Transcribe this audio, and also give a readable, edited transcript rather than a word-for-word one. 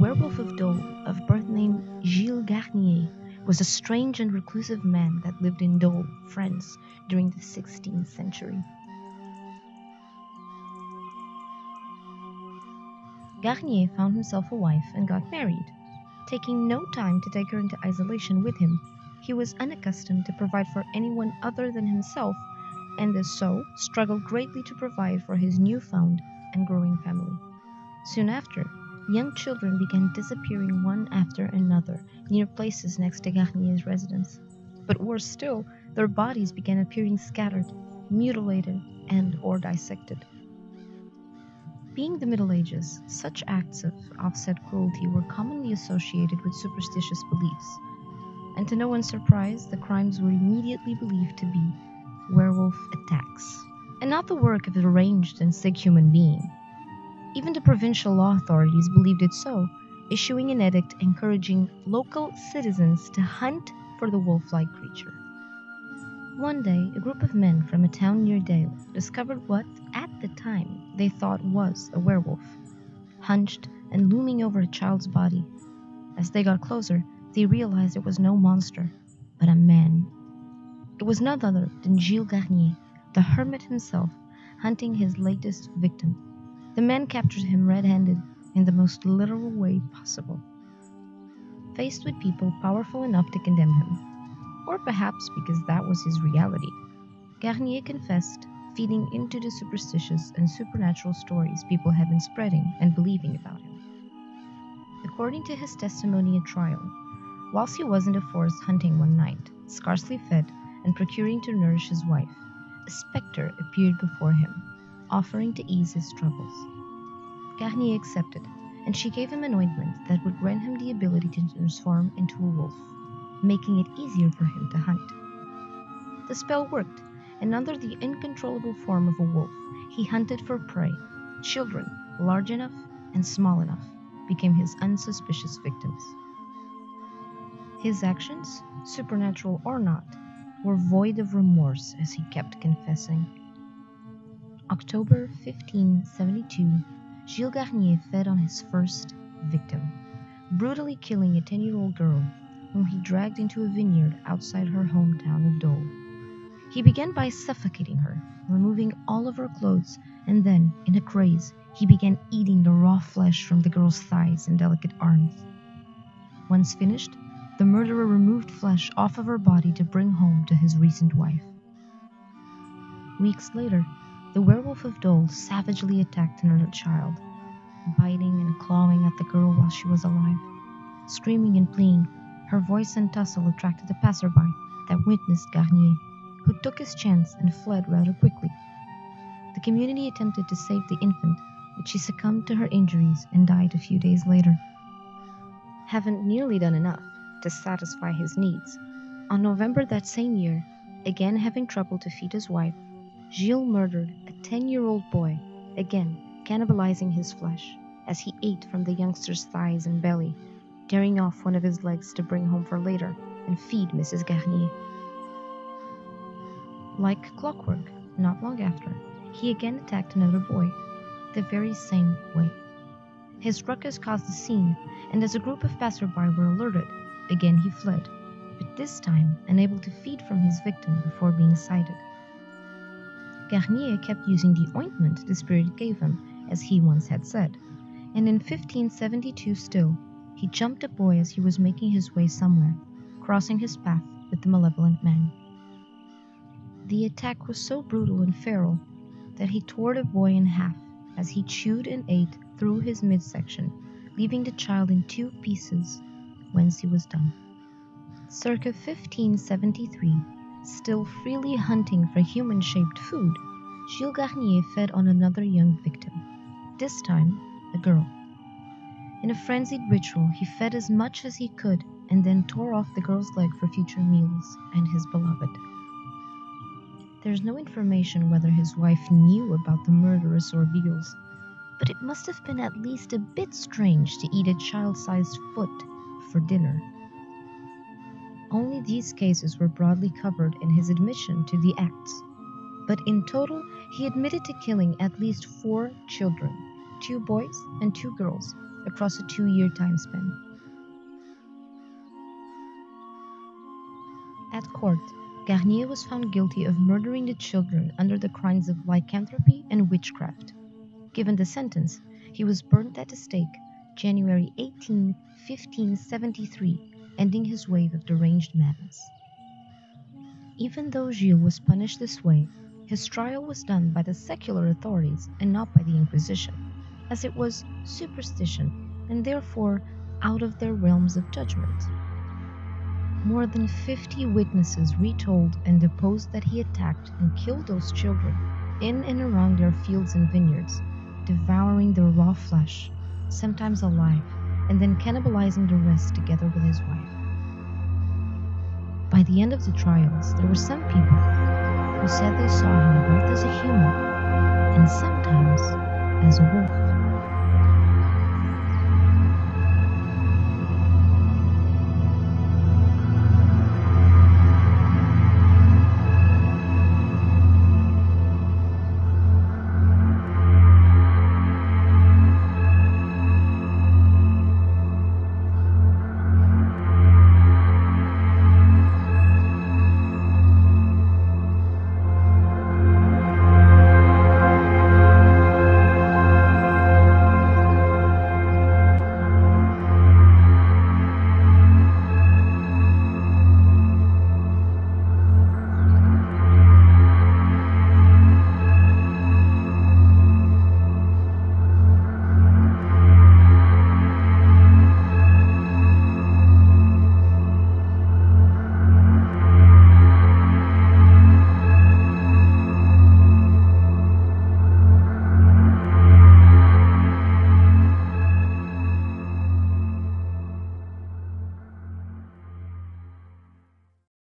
werewolf of Dole, of birth name Gilles Garnier, was a strange and reclusive man that lived in Dole, France, during the 16th century. Garnier found himself a wife and got married. Taking no time to take her into isolation with him, he was unaccustomed to provide for anyone other than himself, and as so struggled greatly to provide for his newfound and growing family. Soon after, young children began disappearing one after another near places next to Garnier's residence. But worse still, their bodies began appearing scattered, mutilated, and/or dissected. Being the Middle Ages, such acts of offset cruelty were commonly associated with superstitious beliefs, and to no one's surprise, the crimes were immediately believed to be werewolf attacks, and not the work of a deranged and sick human being. Even the provincial law authorities believed it so, issuing an edict encouraging local citizens to hunt for the wolf-like creature. One day, a group of men from a town near Geele discovered what, at the time, they thought was a werewolf, hunched and looming over a child's body. As they got closer, they realized it was no monster, but a man. It was none other than Gilles Garnier, the hermit himself, hunting his latest victim. The man captured him red-handed in the most literal way possible. Faced with people powerful enough to condemn him, or perhaps because that was his reality, Garnier confessed, feeding into the superstitious and supernatural stories people had been spreading and believing about him. According to his testimony at trial, whilst he was in the forest hunting one night, scarcely fed and procuring to nourish his wife, a spectre appeared before him, offering to ease his troubles. Garnier accepted, and she gave him an ointment that would grant him the ability to transform into a wolf, making it easier for him to hunt. The spell worked, and under the uncontrollable form of a wolf, he hunted for prey. Children, large enough and small enough, became his unsuspicious victims. His actions, supernatural or not, were void of remorse as he kept confessing. October 1572, Gilles Garnier fed on his first victim, brutally killing a 10-year-old girl whom he dragged into a vineyard outside her hometown of Dole. He began by suffocating her, removing all of her clothes, and then, in a craze, he began eating the raw flesh from the girl's thighs and delicate arms. Once finished, the murderer removed flesh off of her body to bring home to his recent wife. Weeks later, the werewolf of Dole savagely attacked another child, biting and clawing at the girl while she was alive. Screaming and pleading, her voice and tussle attracted a passerby that witnessed Garnier, who took his chance and fled rather quickly. The community attempted to save the infant, but she succumbed to her injuries and died a few days later. Having nearly done enough to satisfy his needs, on November that same year, again having trouble to feed his wife, Geele murdered a 10-year-old boy, again cannibalizing his flesh, as he ate from the youngster's thighs and belly, tearing off one of his legs to bring home for later and feed Mrs. Garnier. Like clockwork, not long after, he again attacked another boy, the very same way. His ruckus caused a scene, and as a group of passerby were alerted, again he fled, but this time unable to feed from his victim before being sighted. Garnier kept using the ointment the spirit gave him, as he once had said, and in 1572 still, he jumped a boy as he was making his way somewhere, crossing his path with the malevolent man. The attack was so brutal and feral that he tore the boy in half as he chewed and ate through his midsection, leaving the child in 2 pieces, whence he was done. Circa 1573, still freely hunting for human-shaped food, Gilles Garnier fed on another young victim, this time a girl. In a frenzied ritual, he fed as much as he could and then tore off the girl's leg for future meals and his beloved. There's no information whether his wife knew about the murderous ordeals, but it must have been at least a bit strange to eat a child-sized foot for dinner. Only these cases were broadly covered in his admission to the acts, but in total he admitted to killing at least 4 children, 2 boys and 2 girls, across a 2-year time span. At court, Garnier was found guilty of murdering the children under the crimes of lycanthropy and witchcraft. Given the sentence, he was burned at the stake January 18, 1573, ending his wave of deranged madness. Even though Gilles was punished this way, his trial was done by the secular authorities and not by the Inquisition, as it was superstition and therefore out of their realms of judgment. More than 50 witnesses retold and deposed that he attacked and killed those children in and around their fields and vineyards, devouring their raw flesh, sometimes alive, and then cannibalizing the rest together with his wife. By the end of the trials, there were some people who said they saw him both as a human and sometimes as a wolf.